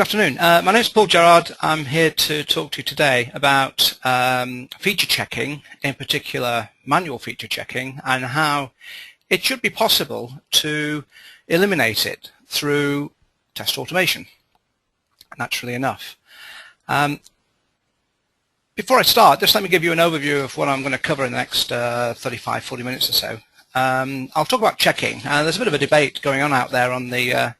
Good afternoon. My name is Paul Gerard. I'm here to talk to you today about feature checking, in particular manual feature checking, and how it should be possible to eliminate it through test automation, naturally enough. Before I start, just let me give you an overview of what I'm going to cover in the next 35-40 minutes or so. I'll talk about checking. There's a bit of a debate going on out there on the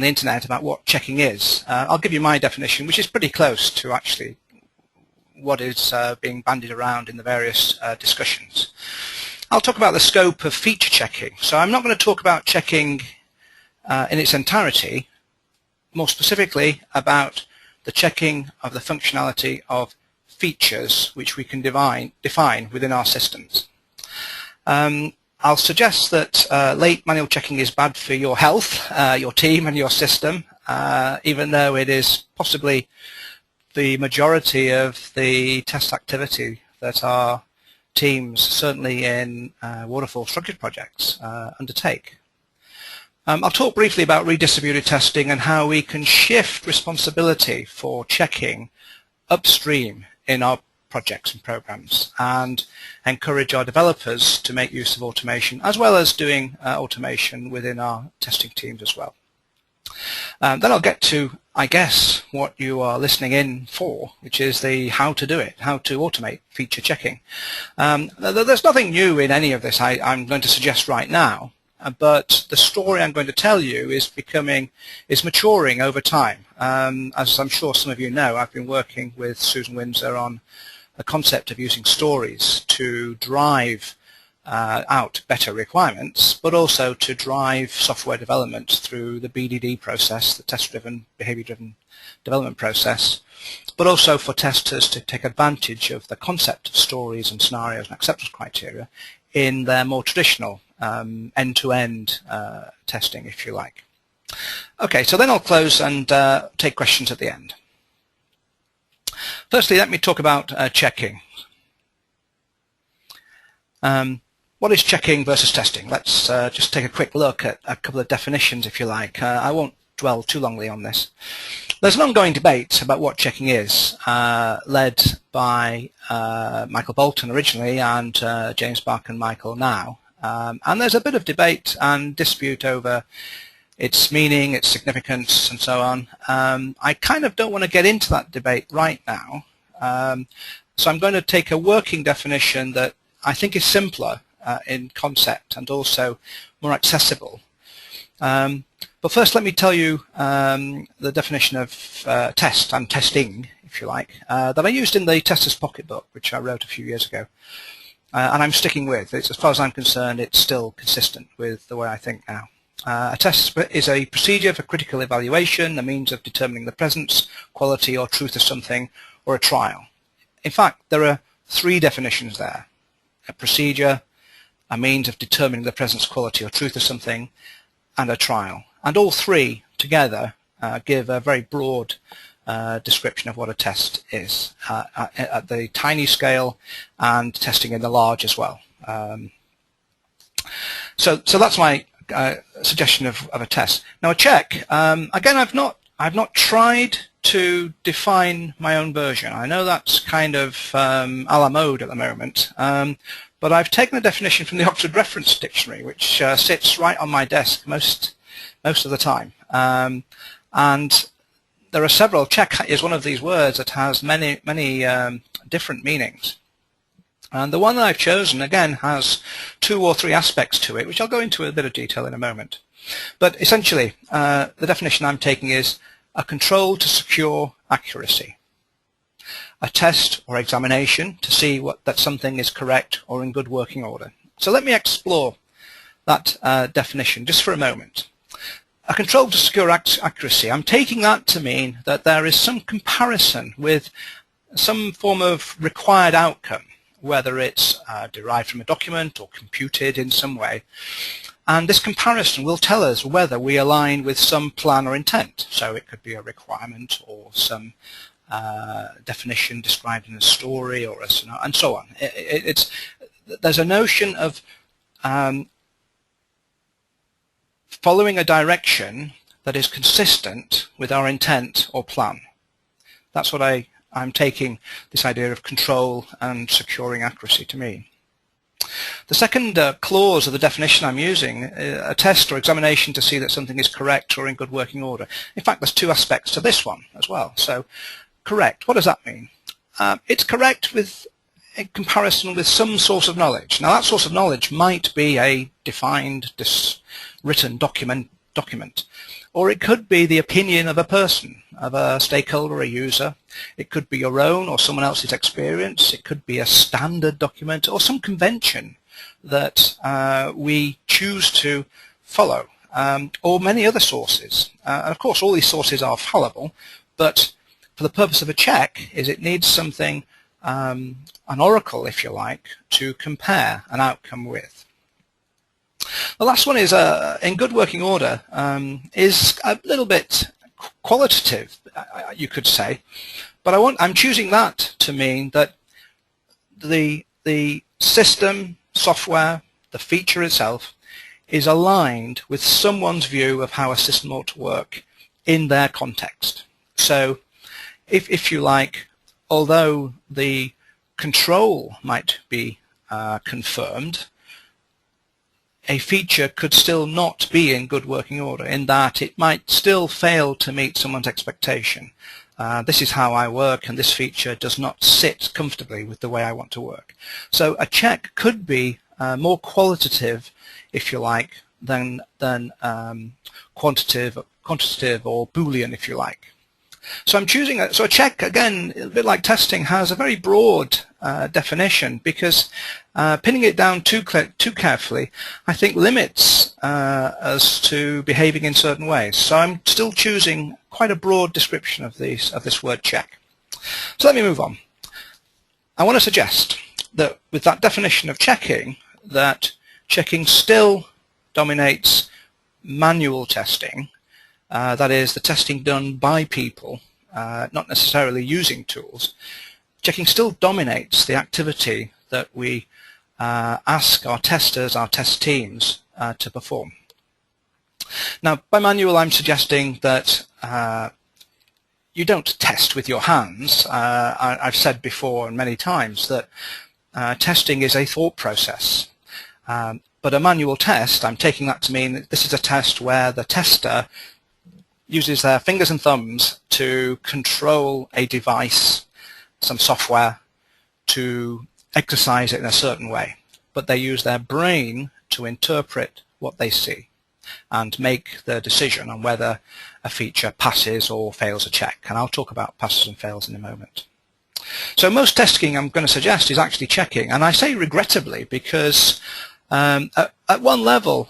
internet about what checking is. I'll give you my definition, which is pretty close to actually what is being bandied around in the various discussions. I'll talk about the scope of feature checking. So I'm not going to talk about checking in its entirety, more specifically about the checking of the functionality of features which we can define within our systems. I'll suggest that late manual checking is bad for your health, your team and your system, even though it is possibly the majority of the test activity that our teams, certainly in waterfall structured projects, undertake. I'll talk briefly about redistributed testing and how we can shift responsibility for checking upstream in our projects and programs and encourage our developers to make use of automation, as well as doing automation within our testing teams as well. Then I'll get to, I guess, what you are listening in for, which is the how to do it, how to automate feature checking. There's nothing new in any of this I'm going to suggest right now, but the story I'm going to tell you is maturing over time. As I'm sure some of you know, I've been working with Susan Windsor on the concept of using stories to drive out better requirements, but also to drive software development through the BDD process, the test-driven, behavior-driven development process, but also for testers to take advantage of the concept of stories and scenarios and acceptance criteria in their more traditional end-to-end testing, if you like. Okay, so then I'll close and take questions at the end. Firstly, let me talk about checking. What is checking versus testing? Let's just take a quick look at a couple of definitions, if you like. I won't dwell too longly on this. There's an ongoing debate about what checking is, led by Michael Bolton originally and James Bark and Michael now. And there's a bit of debate and dispute over its meaning, its significance, and so on. I kind of don't want to get into that debate right now, so I'm going to take a working definition that I think is simpler in concept and also more accessible. But first let me tell you the definition of test and testing, if you like, that I used in the Tester's Pocketbook, which I wrote a few years ago. And I'm sticking with. As far as I'm concerned, it's still consistent with the way I think now. A test is a procedure for critical evaluation, a means of determining the presence, quality, or truth of something, or a trial. In fact, there are three definitions there: a procedure, a means of determining the presence, quality, or truth of something, and a trial. And all three together give a very broad description of what a test is at the tiny scale and testing in the large as well. So that's my suggestion of a test. Now a check, again, I've not tried to define my own version. I know that's kind of a la mode at the moment, but I've taken a definition from the Oxford Reference Dictionary, which sits right on my desk most of the time. And there are several. Check is one of these words that has many different meanings. And the one that I've chosen, again, has two or three aspects to it, which I'll go into a bit of detail in a moment. But essentially, the definition I'm taking is a control to secure accuracy, a test or examination to see that something is correct or in good working order. So let me explore that definition just for a moment. A control to secure accuracy, I'm taking that to mean that there is some comparison with some form of required outcome, whether it's derived from a document or computed in some way. And this comparison will tell us whether we align with some plan or intent. So it could be a requirement or some definition described in a story or and so on. There's a notion of following a direction that is consistent with our intent or plan. That's what I'm taking this idea of control and securing accuracy to mean. The second clause of the definition I'm using, a test or examination to see that something is correct or in good working order. In fact, there's two aspects to this one as well. So, correct, what does that mean? It's correct in comparison with some source of knowledge. Now, that source of knowledge might be a defined, written document, or it could be the opinion of a person, of a stakeholder, a user. It could be your own or someone else's experience. It could be a standard document or some convention that we choose to follow, or many other sources. And of course, all these sources are fallible, but for the purpose of a check, it needs something, an oracle, if you like, to compare an outcome with. The last one is, in good working order, is a little bit qualitative, you could say, but I'm choosing that to mean that the system, software, the feature itself is aligned with someone's view of how a system ought to work in their context. So, if you like, although the control might be confirmed, a feature could still not be in good working order, in that it might still fail to meet someone's expectation. This is how I work, and this feature does not sit comfortably with the way I want to work. So a check could be more qualitative, if you like, than quantitative or Boolean, if you like. So I'm choosing so a check, again, a bit like testing, has a very broad definition, because pinning it down too carefully, I think, limits us to behaving in certain ways. So I'm still choosing quite a broad description of this word check. So let me move on. I want to suggest that with that definition of checking, that checking still dominates manual testing. That is, the testing done by people, not necessarily using tools. Checking still dominates the activity that we ask our testers, our test teams, to perform. Now, by manual, I'm suggesting that you don't test with your hands. I've said before and many times that testing is a thought process. But a manual test, I'm taking that to mean that this is a test where the tester uses their fingers and thumbs to control a device, some software, to exercise it in a certain way. But they use their brain to interpret what they see and make the decision on whether a feature passes or fails a check. And I'll talk about passes and fails in a moment. So most testing, I'm going to suggest, is actually checking. And I say regrettably because at one level,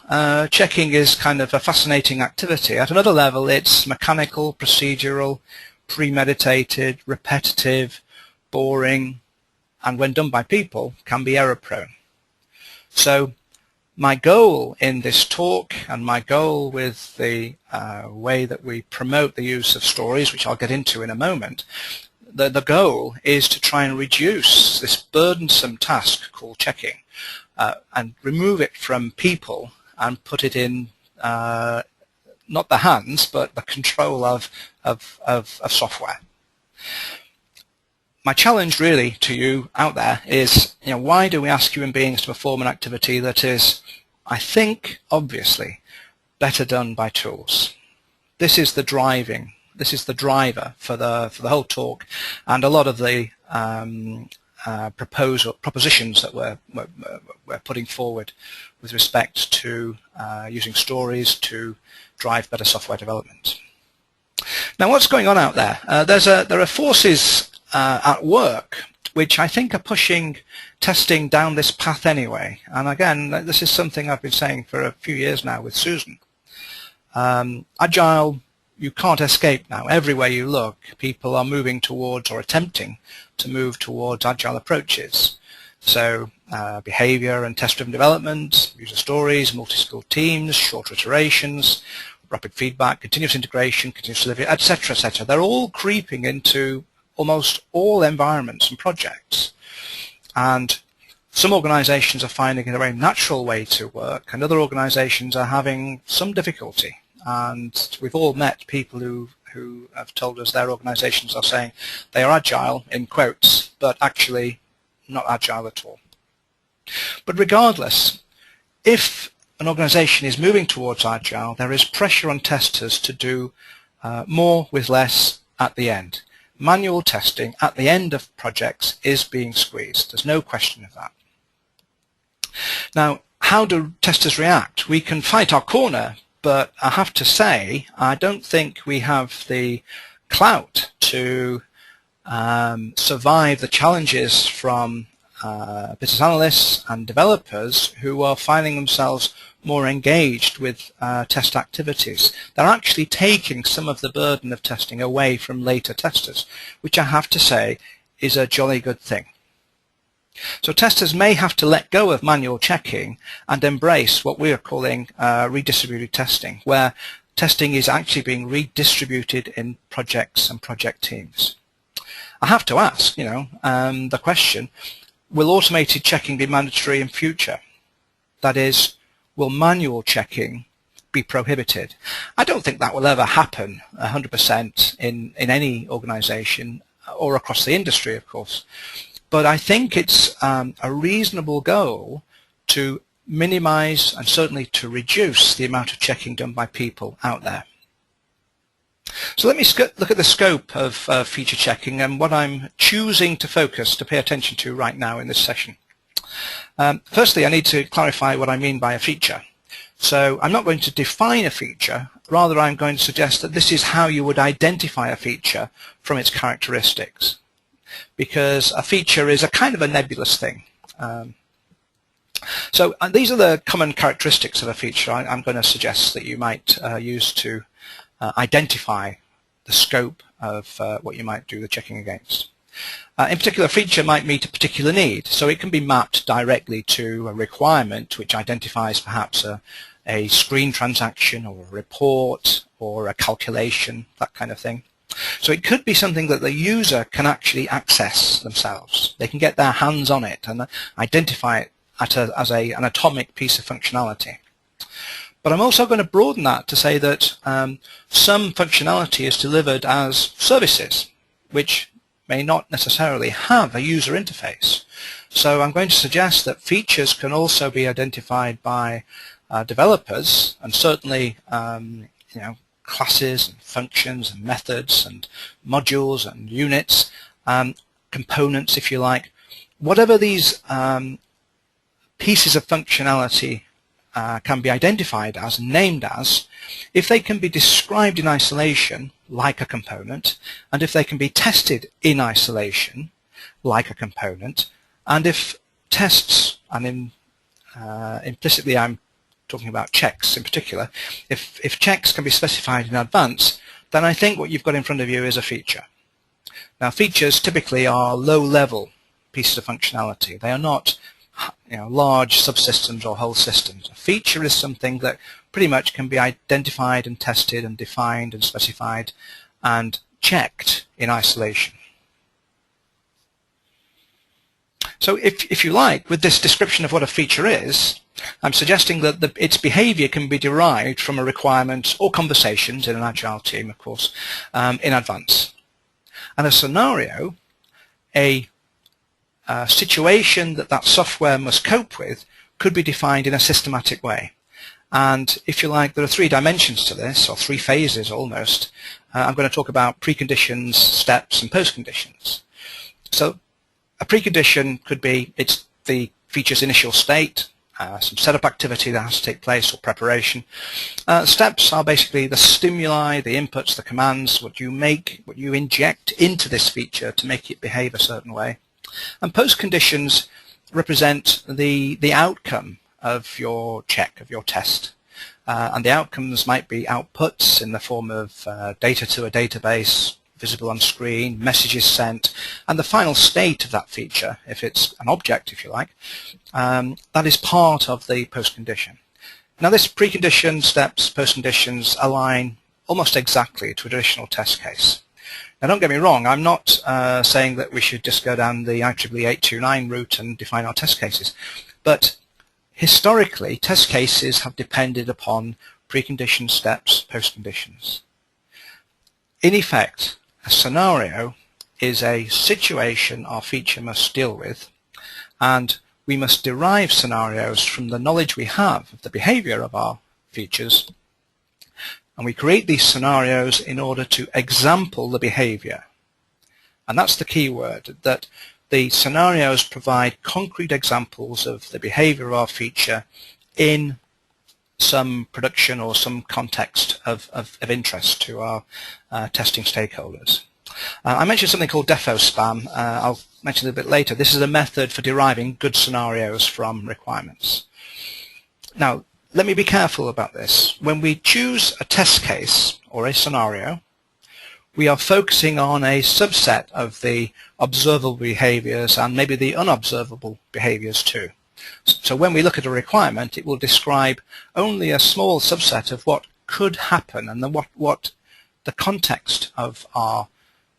checking is kind of a fascinating activity. At another level, it's mechanical, procedural, premeditated, repetitive, boring, and when done by people, can be error-prone. So my goal in this talk, and my goal with the way that we promote the use of stories, which I'll get into in a moment, the goal is to try and reduce this burdensome task called checking. And remove it from people and put it in not the hands, but the control of software. My challenge really to you out there is, why do we ask human beings to perform an activity that is, I think, obviously, better done by tools? This is the driver for the whole talk, and a lot of the propositions that we're putting forward with respect to using stories to drive better software development. Now, what's going on out there? There are forces at work which I think are pushing testing down this path anyway. And again, this is something I've been saying for a few years now with Susan. Agile, you can't escape now. Everywhere you look, people are moving towards or attempting to move towards agile approaches. So behavior and test-driven development, user stories, multi-skilled teams, shorter iterations, rapid feedback, continuous integration, continuous delivery, etc., etc. They're all creeping into almost all environments and projects. And some organizations are finding it a very natural way to work, and other organizations are having some difficulty. and we've all met people who have told us their organizations are saying they are agile, in quotes, but actually not agile at all. But regardless, if an organization is moving towards agile, there is pressure on testers to do more with less at the end. Manual testing at the end of projects is being squeezed. There's no question of that. Now, how do testers react? We can fight our corner, but I have to say, I don't think we have the clout to survive the challenges from business analysts and developers who are finding themselves more engaged with test activities. They're actually taking some of the burden of testing away from later testers, which I have to say is a jolly good thing. So testers may have to let go of manual checking and embrace what we are calling redistributed testing, where testing is actually being redistributed in projects and project teams. I have to ask, the question, will automated checking be mandatory in future? That is, will manual checking be prohibited? I don't think that will ever happen 100% in any organization or across the industry, of course. But I think it's a reasonable goal to minimize and certainly to reduce the amount of checking done by people out there. So let me look at the scope of feature checking and what I'm choosing to focus to pay attention to right now in this session. Firstly, I need to clarify what I mean by a feature. So I'm not going to define a feature, rather I'm going to suggest that this is how you would identify a feature from its characteristics, because a feature is a kind of a nebulous thing. So these are the common characteristics of a feature I'm going to suggest that you might use to identify the scope of what you might do the checking against. In particular, a feature might meet a particular need, so it can be mapped directly to a requirement which identifies perhaps a screen transaction or a report or a calculation, that kind of thing. So it could be something that the user can actually access themselves. They can get their hands on it and identify it as an atomic piece of functionality. But I'm also going to broaden that to say that some functionality is delivered as services, which may not necessarily have a user interface. So I'm going to suggest that features can also be identified by developers, and certainly classes and functions and methods and modules and units, components if you like. Whatever these pieces of functionality can be identified as, named as, if they can be described in isolation like a component, and if they can be tested in isolation like a component, and if tests, and implicitly I'm talking about checks in particular, if checks can be specified in advance, then I think what you've got in front of you is a feature. Now features typically are low-level pieces of functionality. They are not large subsystems or whole systems. A feature is something that pretty much can be identified and tested and defined and specified and checked in isolation. So if you like, with this description of what a feature is, I'm suggesting that its behavior can be derived from a requirement or conversations in an agile team, of course, in advance. And a scenario, a situation that software must cope with, could be defined in a systematic way. And if you like, there are three dimensions to this, or three phases almost. I'm going to talk about preconditions, steps, and postconditions. So a precondition could be it's the feature's initial state, some setup activity that has to take place or preparation. Steps are basically the stimuli, the inputs, the commands, what you inject into this feature to make it behave a certain way. And postconditions represent the outcome of your check, of your test. And the outcomes might be outputs in the form of data to a database, visible on screen, messages sent, and the final state of that feature, if it's an object, if you like, that is part of the postcondition. Now this precondition, steps, postconditions align almost exactly to a traditional test case. Now don't get me wrong, I'm not saying that we should just go down the IEEE 829 route and define our test cases, but historically test cases have depended upon preconditions, steps, postconditions. In effect, a scenario is a situation our feature must deal with, and we must derive scenarios from the knowledge we have of the behavior of our features, and we create these scenarios in order to example the behavior. And that's the key word, that the scenarios provide concrete examples of the behavior of our feature in some production or some context of interest to our testing stakeholders. I mentioned something called defo spam. I'll mention it a bit later. This is a method for deriving good scenarios from requirements. Now, let me be careful about this. When we choose a test case or a scenario, we are focusing on a subset of the observable behaviors and maybe the unobservable behaviors too. So when we look at a requirement, it will describe only a small subset of what could happen and then what the context of our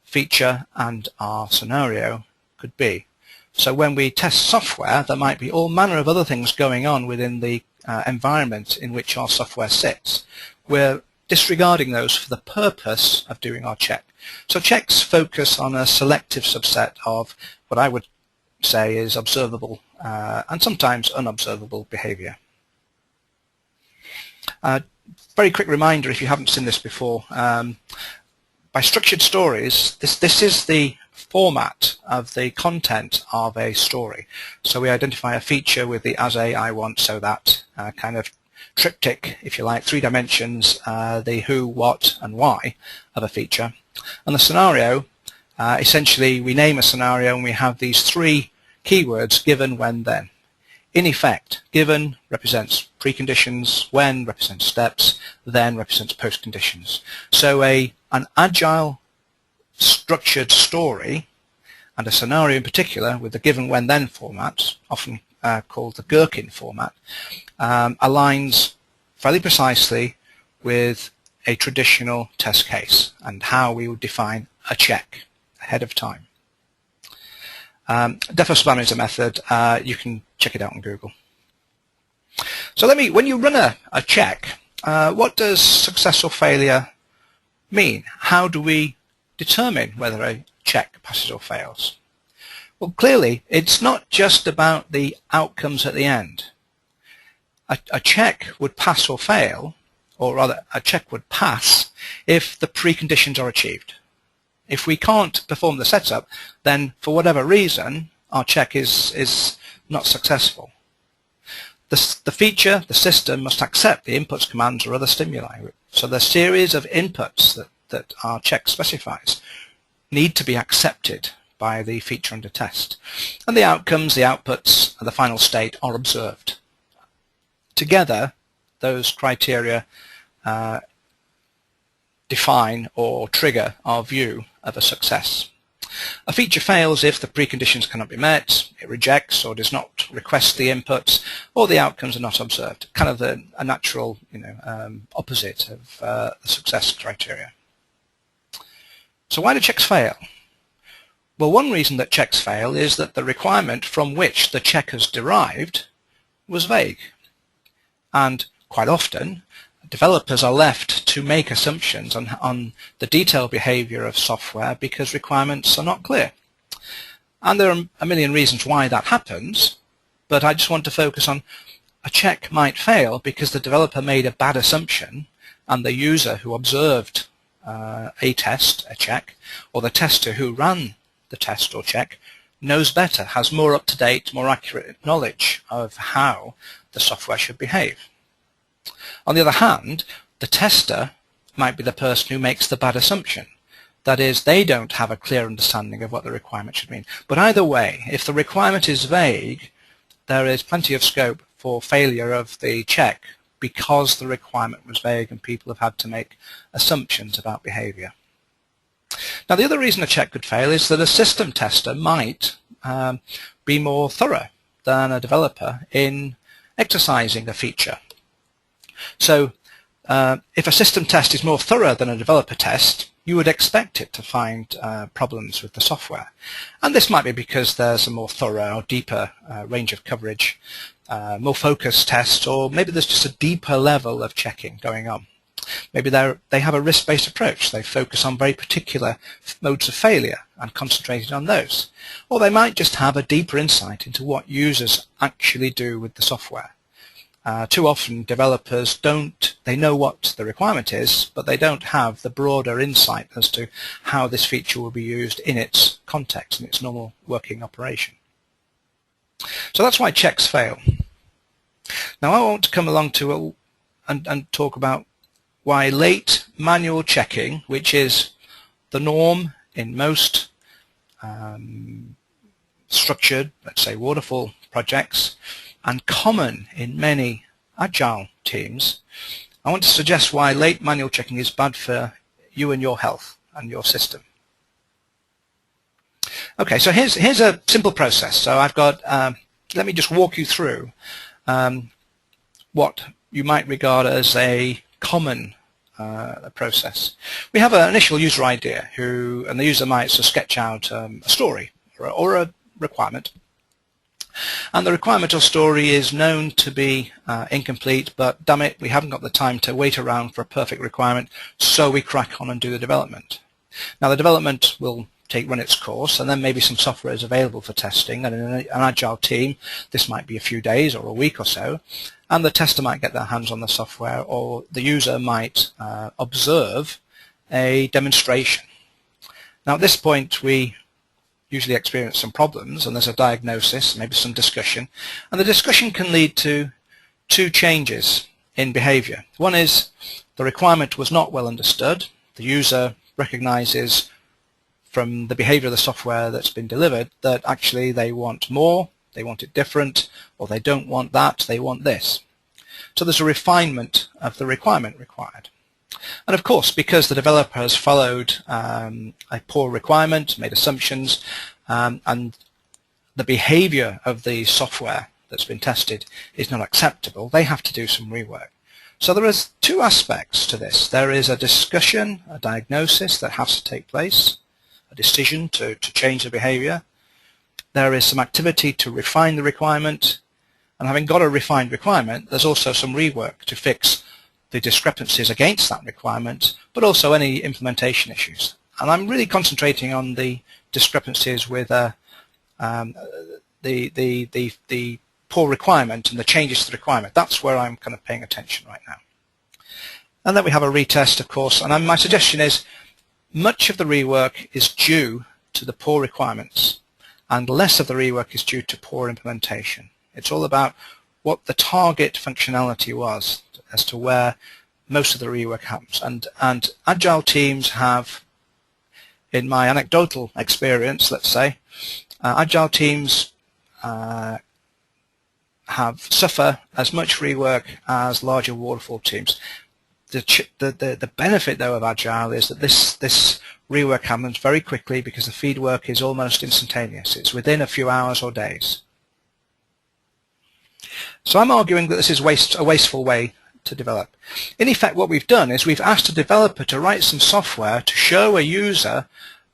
feature and our scenario could be. So when we test software, there might be all manner of other things going on within the environment in which our software sits. We're disregarding those for the purpose of doing our check. So checks focus on a selective subset of what I would say is observable and sometimes unobservable behavior. Very quick reminder, if you haven't seen this before, by structured stories, this is the format of the content of a story. So we identify a feature with the as a, I want, so that kind of triptych, if you like, 3 dimensions, the who, what, and why of a feature. And the scenario, essentially we name a scenario and we have these 3 keywords, given, when, then. In effect, given represents preconditions, when represents steps, then represents postconditions. So an agile structured story, and a scenario in particular with the given, when, then format, often called the gherkin format, aligns fairly precisely with a traditional test case and how we would define a check ahead of time. Defo spam is a method. You can check it out on Google. So when you run a check, what does success or failure mean? How do we determine whether a check passes or fails? Well, clearly, it's not just about the outcomes at the end. A check would pass or fail, or rather, a check would pass if the preconditions are achieved. If we can't perform the setup, then for whatever reason, our check is not successful. The feature, the system, must accept the inputs, commands, or other stimuli. So the series of inputs that our check specifies need to be accepted by the feature under test. And the outcomes, the outputs, and the final state are observed. Together, those criteria define or trigger our view of a success. A feature fails if the preconditions cannot be met, it rejects or does not request the inputs, or the outcomes are not observed. Kind of a natural, opposite of the success criteria. So why do checks fail? Well, one reason that checks fail is that the requirement from which the check is derived was vague. And quite often, developers are left to make assumptions on the detailed behavior of software because requirements are not clear. And there are a million reasons why that happens, but I just want to focus on a check might fail because the developer made a bad assumption and the user who observed a test, a check, or the tester who ran the test or check knows better, has more up-to-date, more accurate knowledge of how the software should behave. On the other hand, the tester might be the person who makes the bad assumption. That is, they don't have a clear understanding of what the requirement should mean. But either way, if the requirement is vague, there is plenty of scope for failure of the check because the requirement was vague and people have had to make assumptions about behavior. Now, the other reason a check could fail is that a system tester might be more thorough than a developer in exercising a feature. So if a system test is more thorough than a developer test, you would expect it to find problems with the software. And this might be because there's a more thorough or deeper range of coverage, more focused tests, or maybe there's just a deeper level of checking going on. Maybe they have a risk-based approach. They focus on very particular modes of failure and concentrated on those. Or they might just have a deeper insight into what users actually do with the software. Too often developers they know what the requirement is, but they don't have the broader insight as to how this feature will be used in its context, in its normal working operation. So that's why checks fail. Now I want to come along to and talk about why late manual checking, which is the norm in most structured, let's say waterfall projects, and common in many agile teams, I want to suggest why late manual checking is bad for you and your health and your system. Okay, so here's a simple process. So I've got, let me just walk you through what you might regard as a common process. We have an initial user idea and the user might sketch out a story or a requirement. And the requirement or story is known to be incomplete, but damn it, we haven't got the time to wait around for a perfect requirement, so we crack on and do the development. Now the development will run its course, and then maybe some software is available for testing, and in an agile team this might be a few days or a week or so, and the tester might get their hands on the software, or the user might observe a demonstration. Now at this point we usually experience some problems, and there's a diagnosis, maybe some discussion, and the discussion can lead to two changes in behavior. One is the requirement was not well understood. The user recognizes from the behavior of the software that's been delivered that actually they want more, they want it different, or they don't want that, they want this. So there's a refinement of the requirement required. And of course, because the developer has followed a poor requirement, made assumptions, and the behavior of the software that's been tested is not acceptable, they have to do some rework. So there is two aspects to this. There is a discussion, a diagnosis that has to take place, a decision to change the behavior. There is some activity to refine the requirement, and having got a refined requirement, there's also some rework to fix the discrepancies against that requirement, but also any implementation issues. And I'm really concentrating on the discrepancies with the poor requirement and the changes to the requirement. That's where I'm kind of paying attention right now. And then we have a retest, of course, and my suggestion is much of the rework is due to the poor requirements, and less of the rework is due to poor implementation. It's all about what the target functionality was as to where most of the rework happens. And agile teams have, in my anecdotal experience, let's say, agile teams suffer as much rework as larger waterfall teams. The benefit, though, of agile is that this rework happens very quickly because the feed work is almost instantaneous. It's within a few hours or days. So I'm arguing that this is a wasteful way to develop. In effect, what we've done is we've asked a developer to write some software to show a user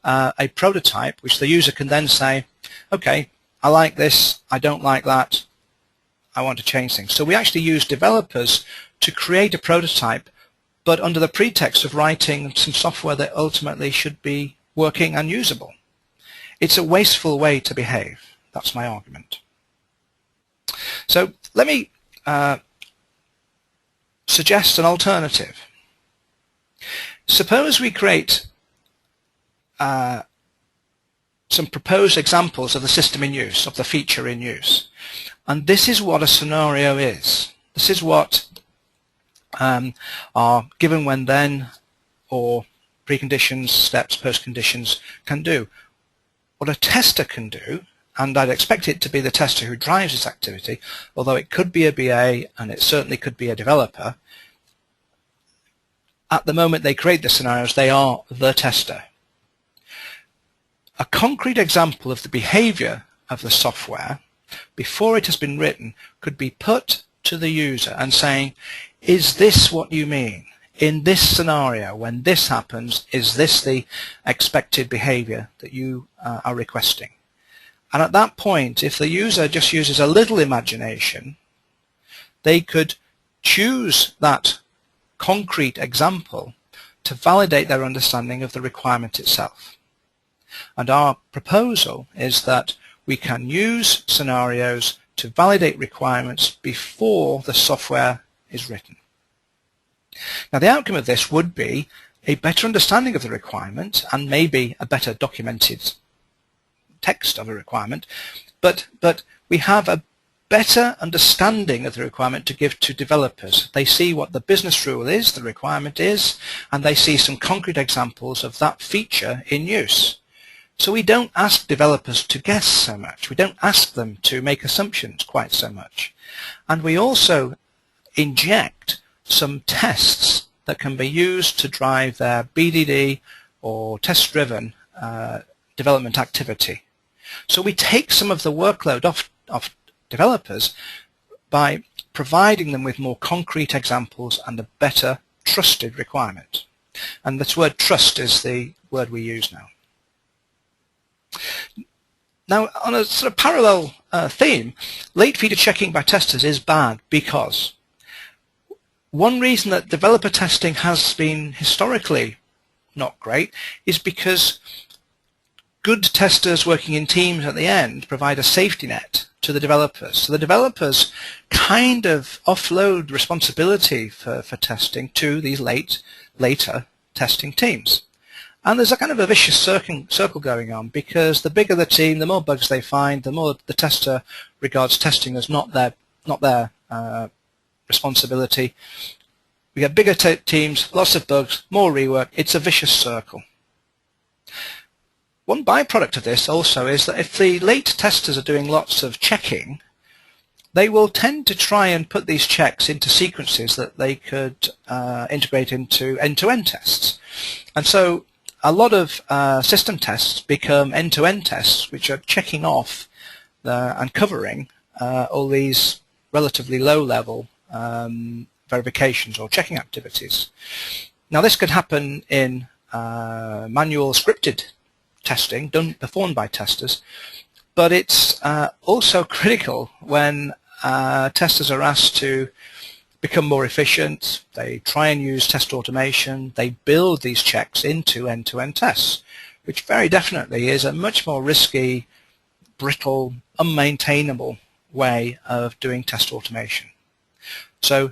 a prototype, which the user can then say, okay, I like this, I don't like that, I want to change things. So we actually use developers to create a prototype, but under the pretext of writing some software that ultimately should be working and usable. It's a wasteful way to behave. That's my argument. So let me suggest an alternative. Suppose we create some proposed examples of the system in use, of the feature in use. And this is what a scenario is. This is what our given when then or preconditions, steps, postconditions can do. What a tester can do, and I'd expect it to be the tester who drives this activity, although it could be a BA and it certainly could be a developer. At the moment they create the scenarios, they are the tester. A concrete example of the behavior of the software before it has been written could be put to the user and saying, is this what you mean? in this scenario, when this happens, is this the expected behavior that you are requesting? And at that point, if the user just uses a little imagination, they could choose that concrete example to validate their understanding of the requirement itself. And our proposal is that we can use scenarios to validate requirements before the software is written. Now, the outcome of this would be a better understanding of the requirement and maybe a better documented text of a requirement, but we have a better understanding of the requirement to give to developers. They see what the business rule is, the requirement is, and they see some concrete examples of that feature in use. So we don't ask developers to guess so much. We don't ask them to make assumptions quite so much. And we also inject some tests that can be used to drive their BDD or test-driven development activity. So we take some of the workload off developers by providing them with more concrete examples and a better trusted requirement. And this word trust is the word we use now. Now, on a sort of parallel theme, late feature checking by testers is bad because one reason that developer testing has been historically not great is because good testers working in teams at the end provide a safety net to the developers. So the developers kind of offload responsibility for testing to these later testing teams. And there's a kind of a vicious circle going on, because the bigger the team, the more bugs they find, the more the tester regards testing as not their responsibility. We get bigger teams, lots of bugs, more rework. It's a vicious circle. One byproduct of this also is that if the late testers are doing lots of checking, they will tend to try and put these checks into sequences that they could integrate into end-to-end tests. And so a lot of system tests become end-to-end tests, which are checking off and covering all these relatively low-level verifications or checking activities. Now, this could happen in manual scripted testing performed by testers, but it's also critical when testers are asked to become more efficient. They try and use test automation. They build these checks into end-to-end tests, which very definitely is a much more risky, brittle, unmaintainable way of doing test automation. So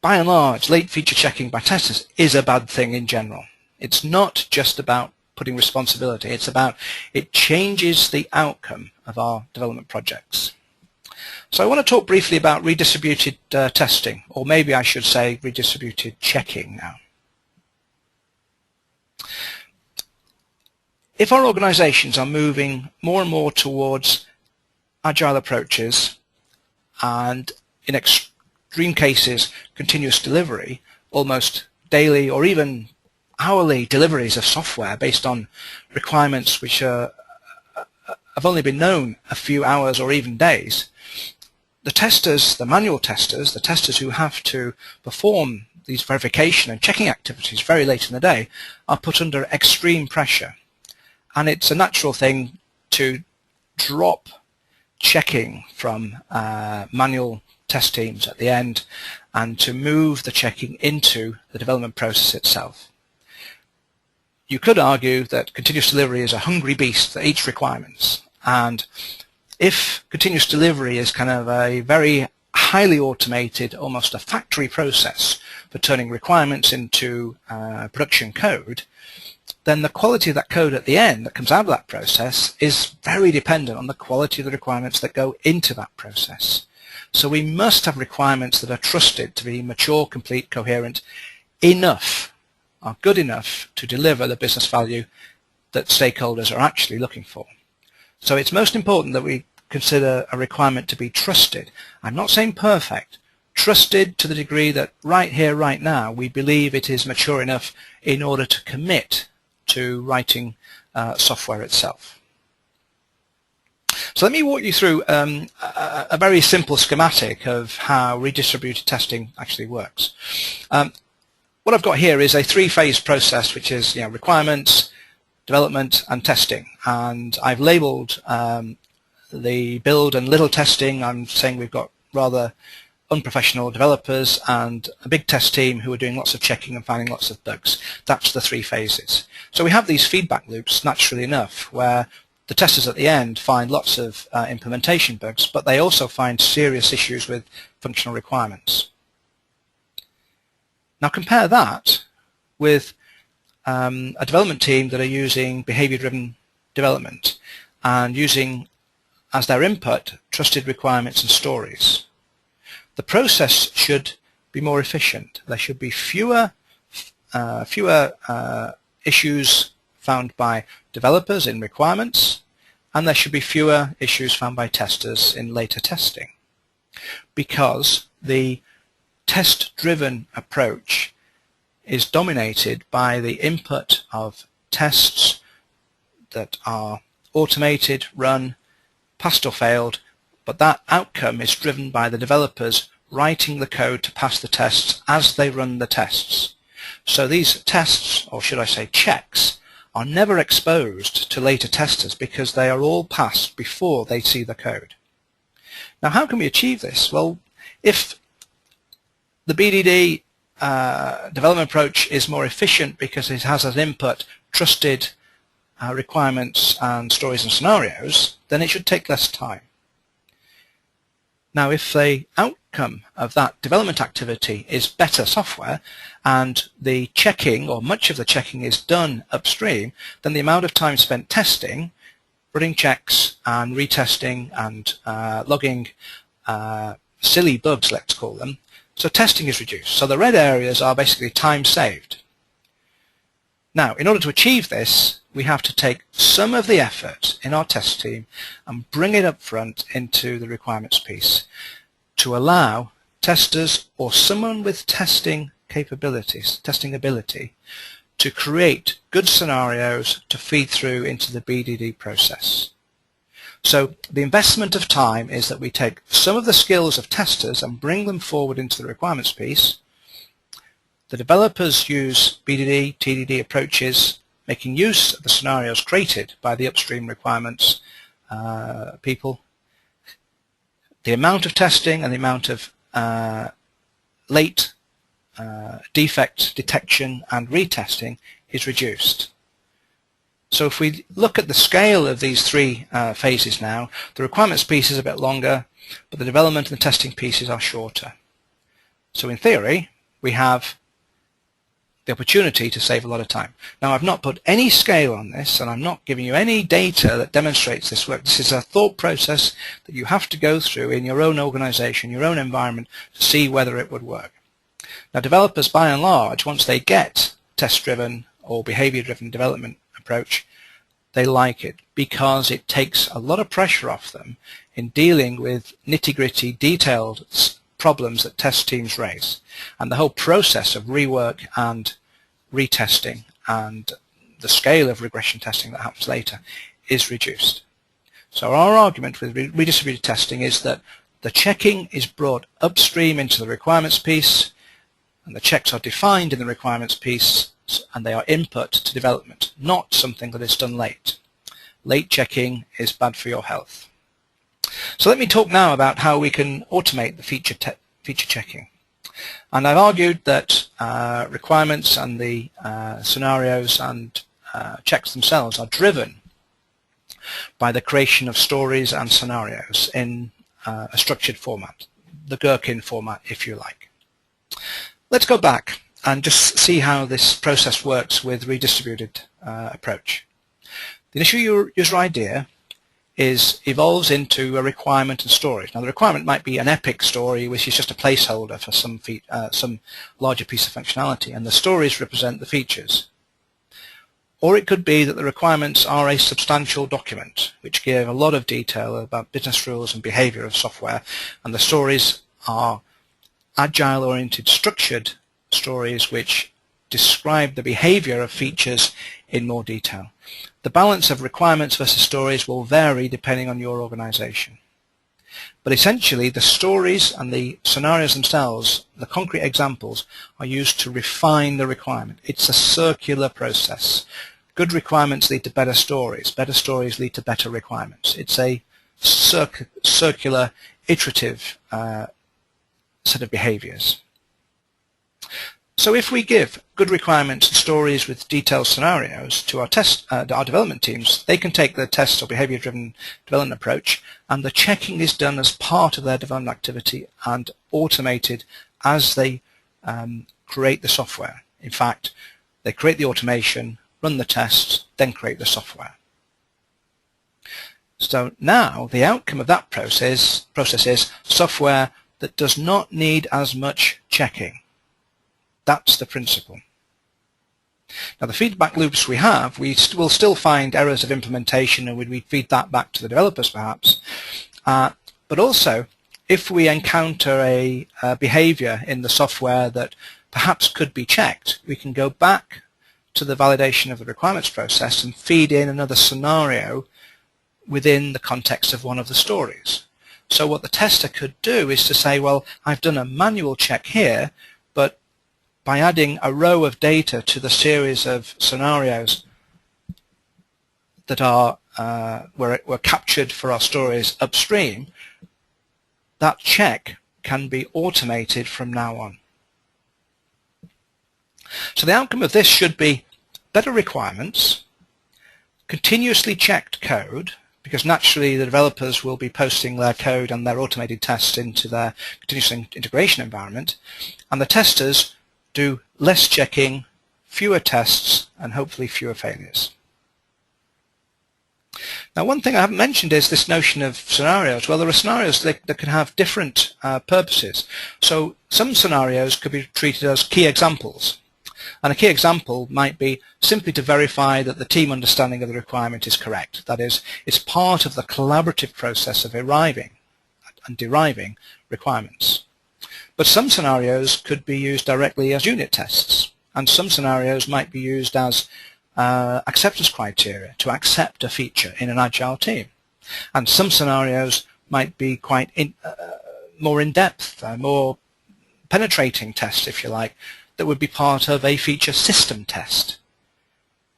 by and large, late feature checking by testers is a bad thing in general. It's not just about putting responsibility. It's about it changes the outcome of our development projects. So I want to talk briefly about redistributed testing, or maybe I should say redistributed checking now. If our organizations are moving more and more towards agile approaches and, in extreme cases, continuous delivery, almost daily or even hourly deliveries of software based on requirements which have only been known a few hours or even days, the testers, the manual testers, the testers who have to perform these verification and checking activities very late in the day, are put under extreme pressure. And it's a natural thing to drop checking from manual test teams at the end and to move the checking into the development process itself. You could argue that continuous delivery is a hungry beast that eats requirements, and if continuous delivery is kind of a very highly automated, almost a factory process for turning requirements into production code, then the quality of that code at the end that comes out of that process is very dependent on the quality of the requirements that go into that process. So we must have requirements that are trusted to be mature, complete, coherent, are good enough to deliver the business value that stakeholders are actually looking for. So it's most important that we consider a requirement to be trusted. I'm not saying perfect, trusted to the degree that right here, right now, we believe it is mature enough in order to commit to writing software itself. So let me walk you through a very simple schematic of how redistributed testing actually works. what I've got here is a three-phase process, which is requirements, development, and testing. And I've labeled the build and little testing. I'm saying we've got rather unprofessional developers and a big test team who are doing lots of checking and finding lots of bugs. That's the three phases. So we have these feedback loops, naturally enough, where the testers at the end find lots of implementation bugs, but they also find serious issues with functional requirements. Now compare that with a development team that are using behavior-driven development and using as their input trusted requirements and stories. The process should be more efficient. There should be fewer issues found by developers in requirements, and there should be fewer issues found by testers in later testing, because the test-driven approach is dominated by the input of tests that are automated, run, passed or failed, but that outcome is driven by the developers writing the code to pass the tests as they run the tests. So these tests, or should I say checks, are never exposed to later testers because they are all passed before they see the code. Now how can we achieve this? Well, if the BDD development approach is more efficient because it has as input trusted requirements and stories and scenarios, then it should take less time. Now if the outcome of that development activity is better software and the checking, or much of the checking, is done upstream, then the amount of time spent testing, running checks and retesting and logging silly bugs, let's call them, so testing is reduced. So the red areas are basically time saved. Now, in order to achieve this, we have to take some of the effort in our test team and bring it up front into the requirements piece to allow testers or someone with testing capabilities, testing ability, to create good scenarios to feed through into the BDD process. So the investment of time is that we take some of the skills of testers and bring them forward into the requirements piece. The developers use BDD, TDD approaches, making use of the scenarios created by the upstream requirements people. The amount of testing and the amount of late defect detection and retesting is reduced. So if we look at the scale of these three phases now, the requirements piece is a bit longer, but the development and the testing pieces are shorter. So in theory, we have the opportunity to save a lot of time. Now I've not put any scale on this, and I'm not giving you any data that demonstrates this work. This is a thought process that you have to go through in your own organization, your own environment, to see whether it would work. Now developers, by and large, once they get test-driven or behavior-driven development approach, they like it because it takes a lot of pressure off them in dealing with nitty-gritty, detailed problems that test teams raise. And the whole process of rework and retesting and the scale of regression testing that happens later is reduced. So our argument with redistributed testing is that the checking is brought upstream into the requirements piece, and the checks are defined in the requirements piece, and they are input to development, not something that is done late. Late checking is bad for your health. So let me talk now about how we can automate the feature checking. And I've argued that requirements and the scenarios and checks themselves are driven by the creation of stories and scenarios in a structured format, the Gherkin format, if you like. Let's go back and just see how this process works with redistributed approach. The initial user idea evolves into a requirement and story. Now the requirement might be an epic story, which is just a placeholder for some larger piece of functionality, and the stories represent the features. Or it could be that the requirements are a substantial document which give a lot of detail about business rules and behavior of software, and the stories are agile-oriented, structured stories which describe the behavior of features in more detail. The balance of requirements versus stories will vary depending on your organization. But essentially the stories and the scenarios themselves, the concrete examples, are used to refine the requirement. It's a circular process. Good requirements lead to better stories lead to better requirements. It's a circular, iterative set of behaviors. So if we give good requirements and stories with detailed scenarios to our development teams, they can take the test or behavior-driven development approach, and the checking is done as part of their development activity and automated as they create the software. In fact, they create the automation, run the tests, then create the software. So now the outcome of that process is software that does not need as much checking. That's the principle. Now the feedback loops we have, we will still find errors of implementation, and we feed that back to the developers perhaps. But also, if we encounter a behavior in the software that perhaps could be checked, we can go back to the validation of the requirements process and feed in another scenario within the context of one of the stories. So what the tester could do is to say, well, I've done a manual check here, but by adding a row of data to the series of scenarios that are were captured for our stories upstream, that check can be automated from now on. So the outcome of this should be better requirements, continuously checked code, because naturally the developers will be posting their code and their automated tests into their continuous integration environment, and the testers do less checking, fewer tests, and hopefully fewer failures. Now one thing I haven't mentioned is this notion of scenarios. Well, there are scenarios that can have different purposes. So some scenarios could be treated as key examples. And a key example might be simply to verify that the team understanding of the requirement is correct. That is, it's part of the collaborative process of arriving and deriving requirements. But some scenarios could be used directly as unit tests, and some scenarios might be used as acceptance criteria to accept a feature in an agile team. And some scenarios might be quite more in-depth, more penetrating tests, if you like, that would be part of a feature system test.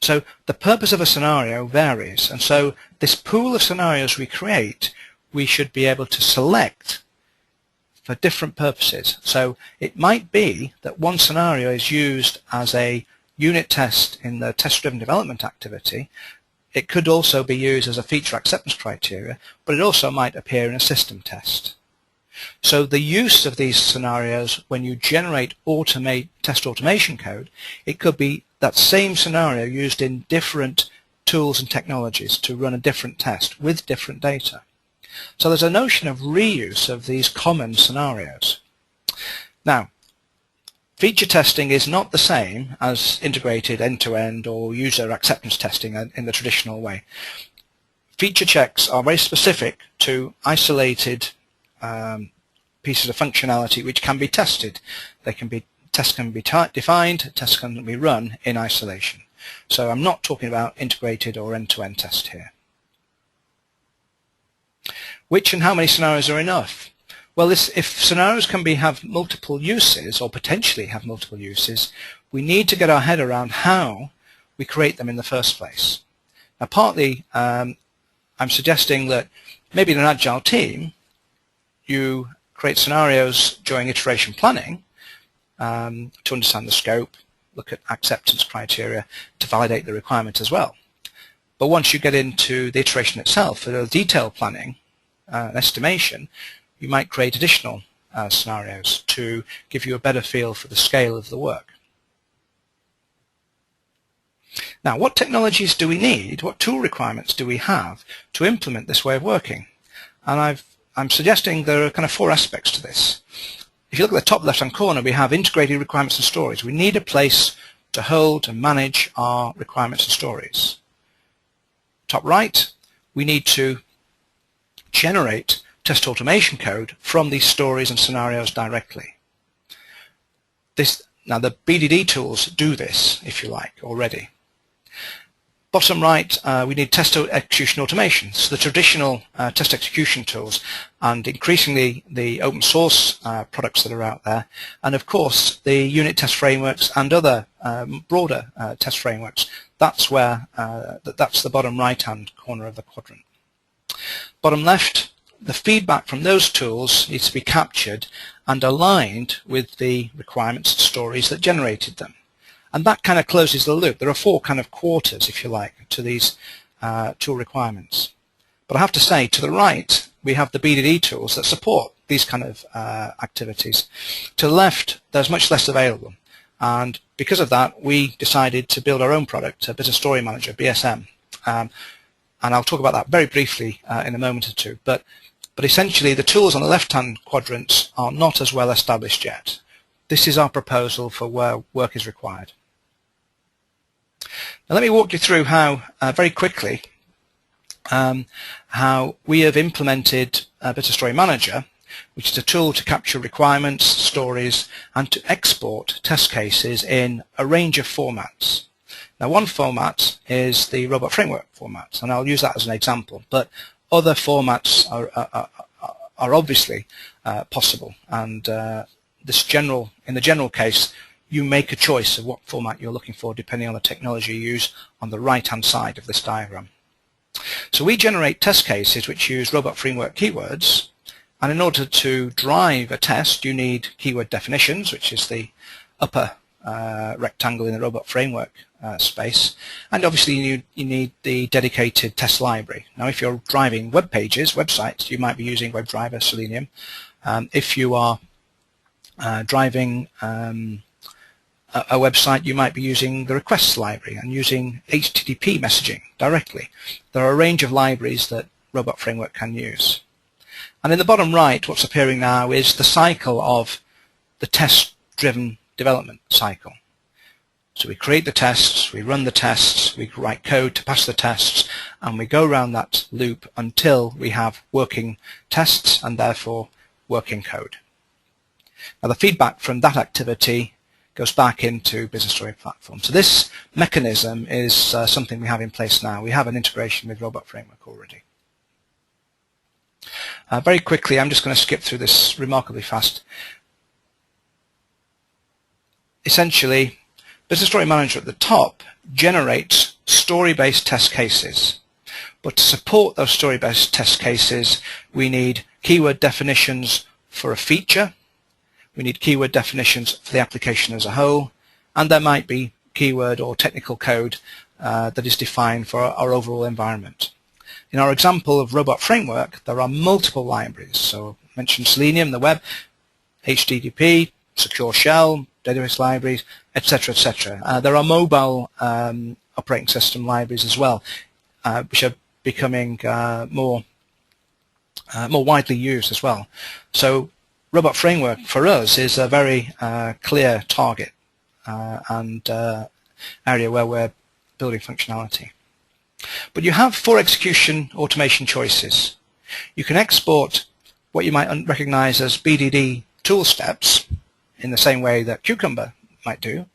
So the purpose of a scenario varies, and so this pool of scenarios we create, we should be able to select for different purposes. So it might be that one scenario is used as a unit test in the test-driven development activity. It could also be used as a feature acceptance criteria, but it also might appear in a system test. So the use of these scenarios when you generate test automation code, it could be that same scenario used in different tools and technologies to run a different test with different data. So there's a notion of reuse of these common scenarios. Now, feature testing is not the same as integrated end-to-end or user acceptance testing in the traditional way. Feature checks are very specific to isolated pieces of functionality which can be tested. Tests can be defined, tests can be run in isolation. So I'm not talking about integrated or end-to-end test here. Which and how many scenarios are enough? Well, if scenarios can have multiple uses, or potentially have multiple uses, we need to get our head around how we create them in the first place. Now, partly I'm suggesting that maybe in an agile team, you create scenarios during iteration planning to understand the scope, look at acceptance criteria, to validate the requirement as well. But once you get into the iteration itself, for the detailed planning, estimation, you might create additional scenarios to give you a better feel for the scale of the work. Now, what technologies do we need? What tool requirements do we have to implement this way of working? And I'm suggesting there are kind of four aspects to this. If you look at the top left-hand corner, we have integrated requirements and stories. We need a place to hold and manage our requirements and stories. Top right, we need to generate test automation code from these stories and scenarios directly. Now the BDD tools do this, if you like, already. Bottom right, we need test execution automation. So the traditional test execution tools, and increasingly the open source products that are out there, and of course the unit test frameworks and other broader test frameworks. That's where that's the bottom right-hand corner of the quadrant. Bottom left, the feedback from those tools needs to be captured and aligned with the requirements and stories that generated them. And that kind of closes the loop. There are four kind of quarters, if you like, to these tool requirements. But I have to say, to the right, we have the BDD tools that support these kind of activities. To the left, there's much less available. And because of that, we decided to build our own product, a Business Story Manager, BSM. And I'll talk about that very briefly in a moment or two. But essentially, the tools on the left-hand quadrants are not as well established yet. This is our proposal for where work is required. Now let me walk you through how, very quickly, how we have implemented Business Story Manager, which is a tool to capture requirements, stories, and to export test cases in a range of formats. Now one format is the Robot Framework format, and I'll use that as an example, but other formats are obviously possible, and in the general case, you make a choice of what format you're looking for depending on the technology you use on the right-hand side of this diagram. So we generate test cases which use Robot Framework keywords, and in order to drive a test you need keyword definitions, which is the upper rectangle in the Robot Framework space, and obviously you need the dedicated test library. Now if you're driving web pages, websites, you might be using WebDriver, Selenium. If you are driving a website, you might be using the requests library and using HTTP messaging directly. There are a range of libraries that Robot Framework can use. And in the bottom right, what's appearing now is the cycle of the test-driven development cycle. So we create the tests, we run the tests, we write code to pass the tests, and we go around that loop until we have working tests and therefore working code. Now the feedback from that activity goes back into Business Story Platform. So this mechanism is something we have in place now. We have an integration with Robot Framework already. Very quickly, I'm just going to skip through this remarkably fast. Essentially, Business Story Manager at the top generates story-based test cases. But to support those story-based test cases, we need keyword definitions for a feature. We need keyword definitions for the application as a whole, and there might be keyword or technical code that is defined for our overall environment. In our example of Robot Framework, there are multiple libraries. So I mentioned Selenium, the web, HTTP, Secure Shell, database libraries, etc., etc. There are mobile operating system libraries as well, which are becoming more widely used as well. So Robot Framework for us is a very clear target and area where we're building functionality. But you have four execution automation choices. You can export what you might recognize as BDD tool steps in the same way that Cucumber might do,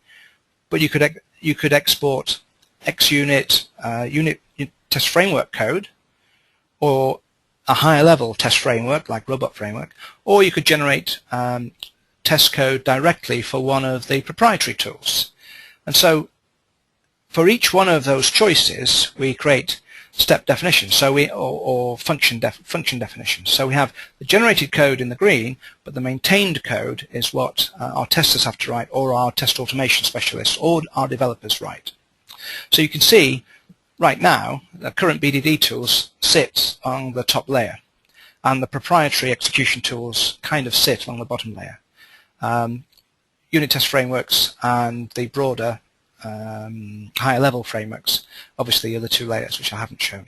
but you could export XUnit unit test framework code, or a higher level test framework like Robot Framework, or you could generate test code directly for one of the proprietary tools. And so for each one of those choices we create step definitions, or function definitions. So we have the generated code in the green, but the maintained code is what our testers have to write, or our test automation specialists or our developers write. So you can see right now, the current BDD tools sit on the top layer, and the proprietary execution tools kind of sit on the bottom layer. Unit test frameworks and the broader higher level frameworks obviously are the two layers which I haven't shown.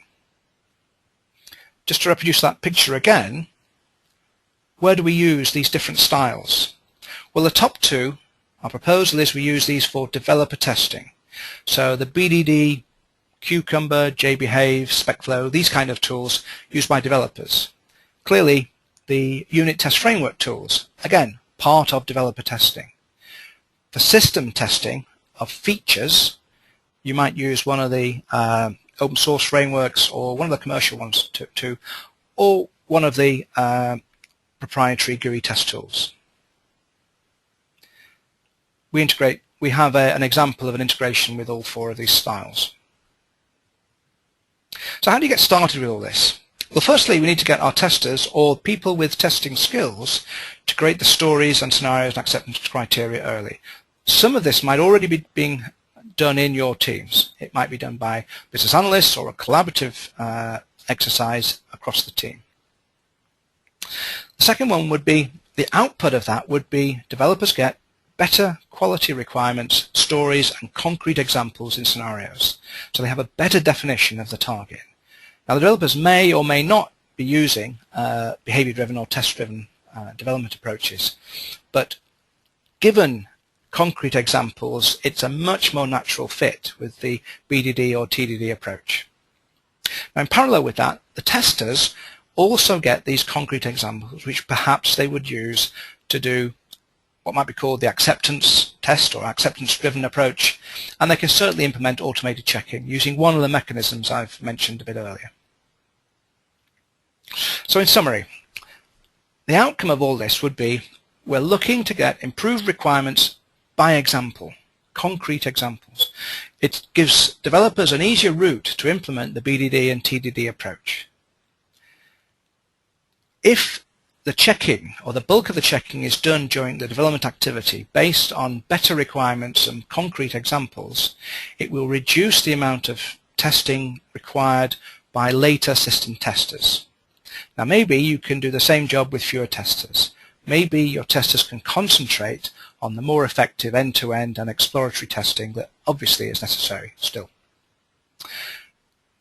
Just to reproduce that picture again, where do we use these different styles? Well, the top two, our proposal is we use these for developer testing. So the BDD, Cucumber, JBehave, SpecFlow, these kind of tools used by developers. Clearly, the unit test framework tools, again, part of developer testing. For system testing of features, you might use one of the open source frameworks or one of the commercial ones or one of the proprietary GUI test tools. We have an example of an integration with all 4 of these styles. So how do you get started with all this? Well, firstly, we need to get our testers or people with testing skills to create the stories and scenarios and acceptance criteria early. Some of this might already be being done in your teams. It might be done by business analysts or a collaborative exercise across the team. The second one would be, the output of that would be developers get better quality requirements, stories, and concrete examples in scenarios. So they have a better definition of the target. Now, the developers may or may not be using behavior-driven or test-driven development approaches, but given concrete examples, it's a much more natural fit with the BDD or TDD approach. Now, in parallel with that, the testers also get these concrete examples, which perhaps they would use to do what might be called the acceptance test or acceptance-driven approach, and they can certainly implement automated checking using one of the mechanisms I've mentioned a bit earlier. So in summary, the outcome of all this would be we're looking to get improved requirements by example, concrete examples. It gives developers an easier route to implement the BDD and TDD approach. If the checking or the bulk of the checking is done during the development activity based on better requirements and concrete examples, it will reduce the amount of testing required by later system testers. Now, maybe you can do the same job with fewer testers. Maybe your testers can concentrate on the more effective end-to-end and exploratory testing that obviously is necessary still.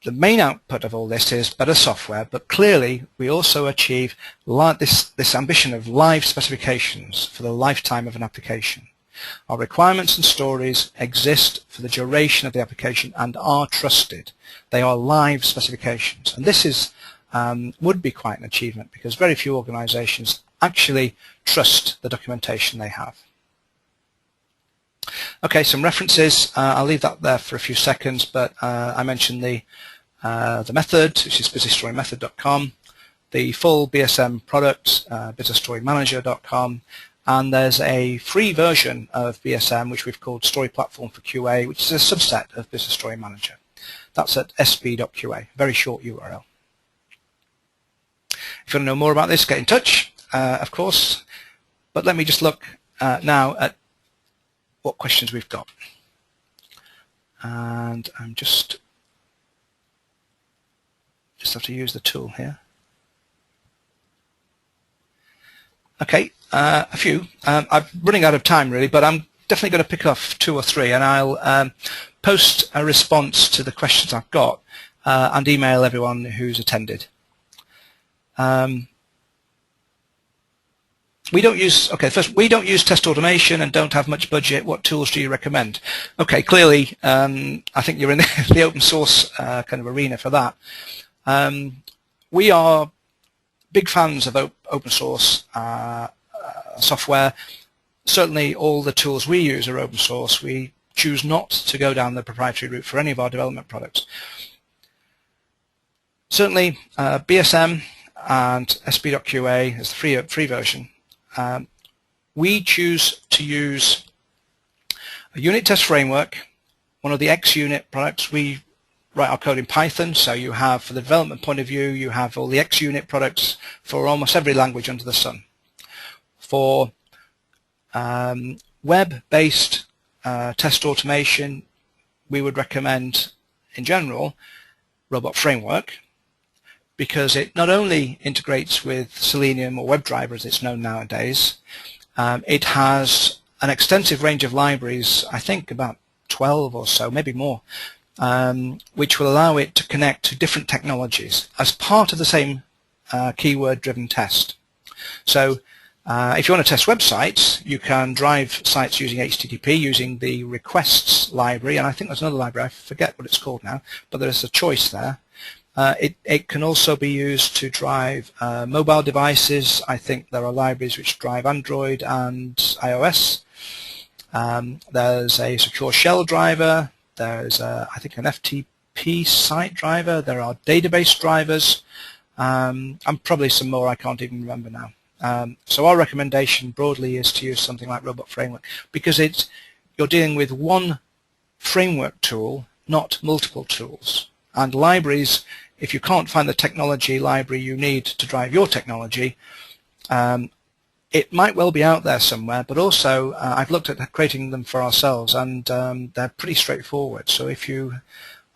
The main output of all this is better software, but clearly we also achieve this ambition of live specifications for the lifetime of an application. Our requirements and stories exist for the duration of the application and are trusted. They are live specifications, and this is would be quite an achievement because very few organizations actually trust the documentation they have. Okay, some references. I'll leave that there for a few seconds, but I mentioned the method, which is businessstory-method.com, the full BSM product, businessstory-manager.com, and there's a free version of BSM which we've called Story Platform for QA, which is a subset of Business Story Manager. That's at sb.qa, very short URL. If you want to know more about this, get in touch, of course, but let me just look now at what questions we've got. And I'm just have to use the tool here. Okay, a few. I'm running out of time really, but I'm definitely going to pick off 2 or 3, and I'll post a response to the questions I've got and email everyone who's attended. We don't use test automation and don't have much budget. What tools do you recommend? Okay, clearly I think you're in the open source kind of arena for that. We are big fans of open source software. Certainly all the tools we use are open source. We choose not to go down the proprietary route for any of our development products. Certainly BSM and sb.qa is the free version. We choose to use a unit test framework, one of the XUnit products. We write our code in Python, so you have, for the development point of view, you have all the XUnit products for almost every language under the sun. For web-based test automation, we would recommend, in general, Robot Framework, because it not only integrates with Selenium or WebDriver as it's known nowadays, it has an extensive range of libraries, I think about 12 or so, maybe more, which will allow it to connect to different technologies as part of the same keyword-driven test. So if you want to test websites, you can drive sites using HTTP using the requests library, and I think there's another library, I forget what it's called now, but there's a choice there. It can also be used to drive mobile devices. I think there are libraries which drive Android and iOS. There's a secure shell driver. there's I think an FTP site driver, there are database drivers, and probably some more I can't even remember now. So our recommendation broadly is to use something like Robot Framework, because you're dealing with one framework tool, not multiple tools. And libraries, if you can't find the technology library you need to drive your technology, it might well be out there somewhere, but also I've looked at creating them for ourselves, and they're pretty straightforward. So if you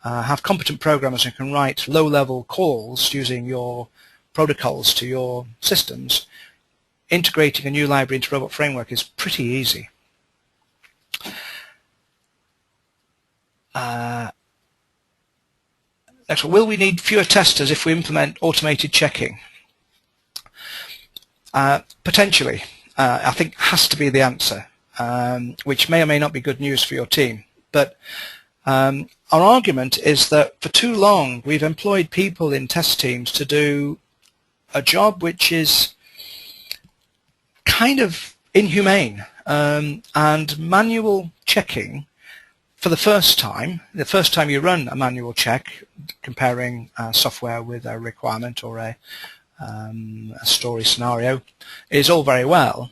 have competent programmers who can write low-level calls using your protocols to your systems, integrating a new library into Robot Framework is pretty easy. Next one, will we need fewer testers if we implement automated checking? Potentially. I think has to be the answer, which may or may not be good news for your team. But our argument is that for too long we've employed people in test teams to do a job which is kind of inhumane, and manual checking for the first time you run a manual check comparing software with a requirement or a story scenario is all very well,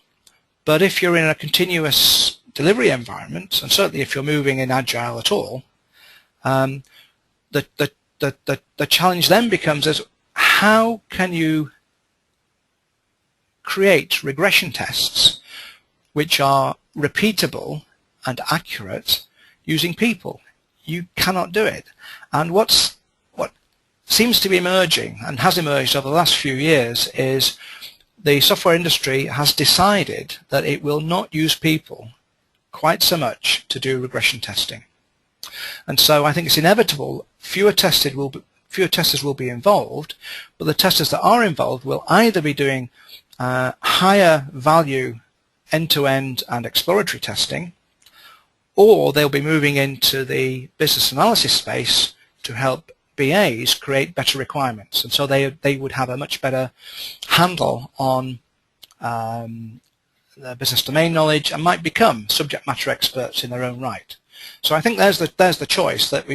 but if you're in a continuous delivery environment, and certainly if you're moving in Agile at all, the challenge then becomes is how can you create regression tests which are repeatable and accurate using people? You cannot do it. And what seems to be emerging and has emerged over the last few years is the software industry has decided that it will not use people quite so much to do regression testing. And so I think it's inevitable fewer testers will be involved, but the testers that are involved will either be doing higher value end-to-end and exploratory testing, or they'll be moving into the business analysis space to help BAs create better requirements. And so they would have a much better handle on the business domain knowledge and might become subject matter experts in their own right. So I think there's the choice that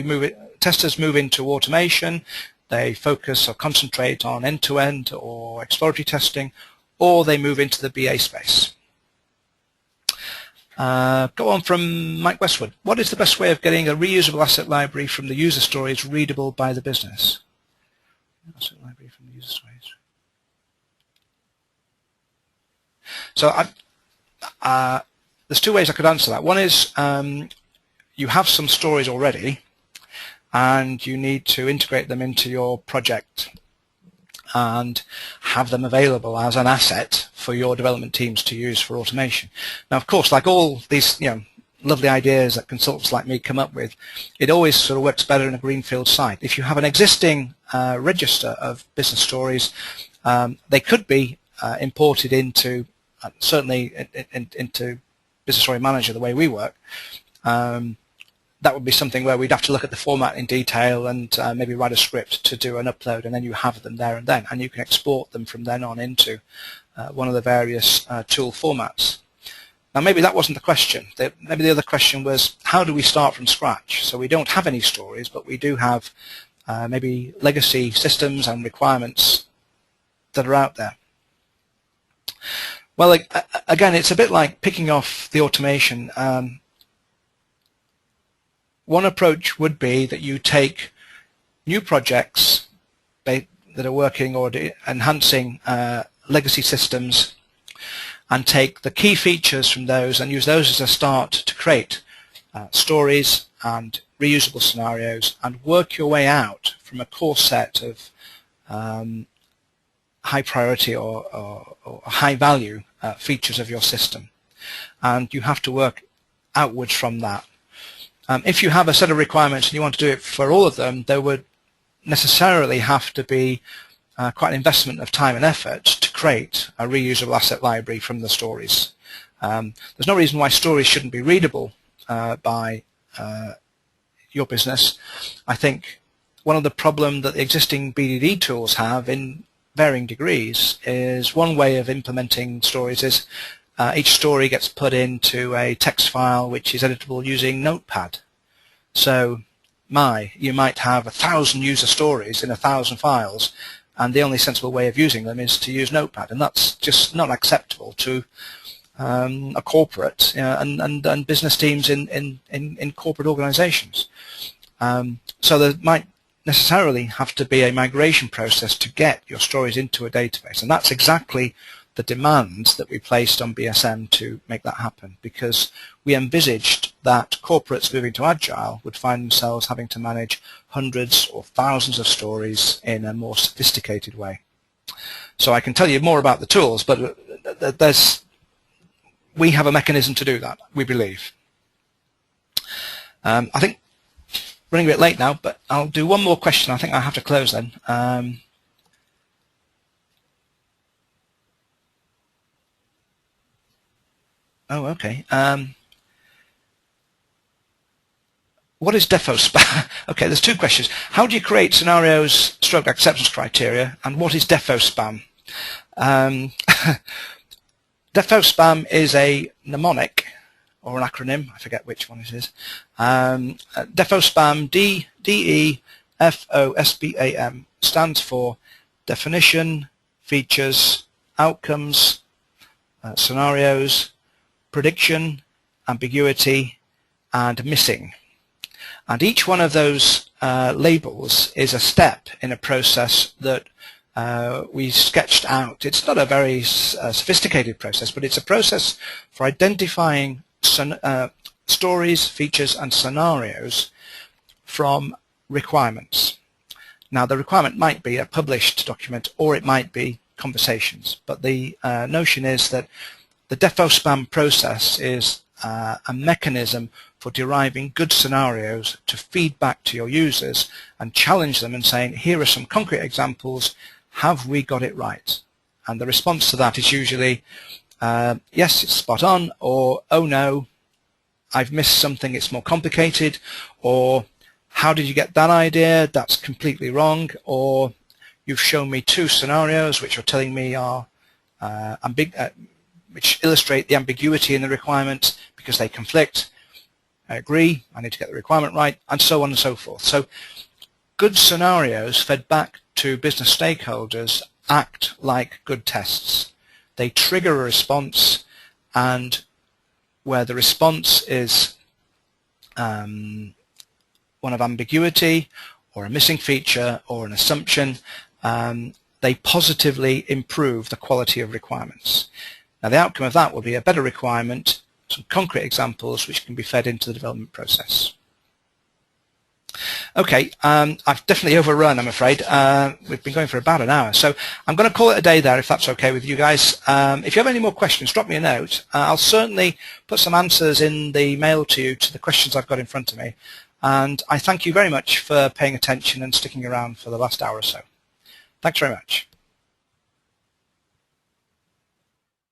testers move into automation, they focus or concentrate on end-to-end or exploratory testing, or they move into the BA space. Go on from Mike Westwood. What is the best way of getting a reusable asset library from the user stories readable by the business? Asset library from the user stories. So there's two ways I could answer that. One is you have some stories already and you need to integrate them into your project and have them available as an asset for your development teams to use for automation. Now, of course, like all these lovely ideas that consultants like me come up with, it always sort of works better in a greenfield site. If you have an existing register of business stories, they could be imported into, certainly into Business Story Manager the way we work. That would be something where we'd have to look at the format in detail and maybe write a script to do an upload, and then you have them there and then, and you can export them from then on into one of the various tool formats. Now maybe that wasn't the question. Maybe the other question was, how do we start from scratch? So we don't have any stories, but we do have maybe legacy systems and requirements that are out there. Well, again, it's a bit like picking off the automation. One approach would be that you take new projects that are working or enhancing legacy systems and take the key features from those and use those as a start to create stories and reusable scenarios, and work your way out from a core set of high priority or high value features of your system. And you have to work outwards from that. If you have a set of requirements and you want to do it for all of them, there would necessarily have to be quite an investment of time and effort to create a reusable asset library from the stories. There's no reason why stories shouldn't be readable by your business. I think one of the problems that the existing BDD tools have in varying degrees is one way of implementing stories is each story gets put into a text file which is editable using Notepad. So you might have 1,000 user stories in 1,000 files, and the only sensible way of using them is to use Notepad, and that's just not acceptable to a corporate and business teams in corporate organizations. So there might necessarily have to be a migration process to get your stories into a database, and that's exactly the demands that we placed on BSM to make that happen, because we envisaged that corporates moving to Agile would find themselves having to manage hundreds or thousands of stories in a more sophisticated way. So I can tell you more about the tools, but we have a mechanism to do that, we believe. I think running a bit late now, but I'll do one more question. I think I have to close then. Oh, okay. What is defo spam? Okay, there's two questions. How do you create scenarios stroke acceptance criteria, and what is defo spam? Defo spam is a mnemonic or an acronym. I forget which one it is. Defo spam, DEFOSBAM, stands for definition, features, outcomes, scenarios, prediction, ambiguity, and missing. And each one of those labels is a step in a process that we sketched out. It's not a very sophisticated process, but it's a process for identifying stories, features, and scenarios from requirements. Now, the requirement might be a published document, or it might be conversations, but the notion is that the defo spam process is a mechanism for deriving good scenarios to feed back to your users and challenge them and saying, here are some concrete examples, have we got it right? And the response to that is usually, yes, it's spot on, or oh no, I've missed something, it's more complicated, or how did you get that idea? That's completely wrong, or you've shown me two scenarios which are telling me are which illustrate the ambiguity in the requirement because they conflict. I agree, I need to get the requirement right, and so on and so forth. So good scenarios fed back to business stakeholders act like good tests. They trigger a response, and where the response is one of ambiguity or a missing feature or an assumption, they positively improve the quality of requirements. Now, the outcome of that will be a better requirement, some concrete examples which can be fed into the development process. Okay, I've definitely overrun, I'm afraid. We've been going for about an hour, so I'm going to call it a day there if that's okay with you guys. If you have any more questions, drop me a note. I'll certainly put some answers in the mail to you to the questions I've got in front of me. And I thank you very much for paying attention and sticking around for the last hour or so. Thanks very much.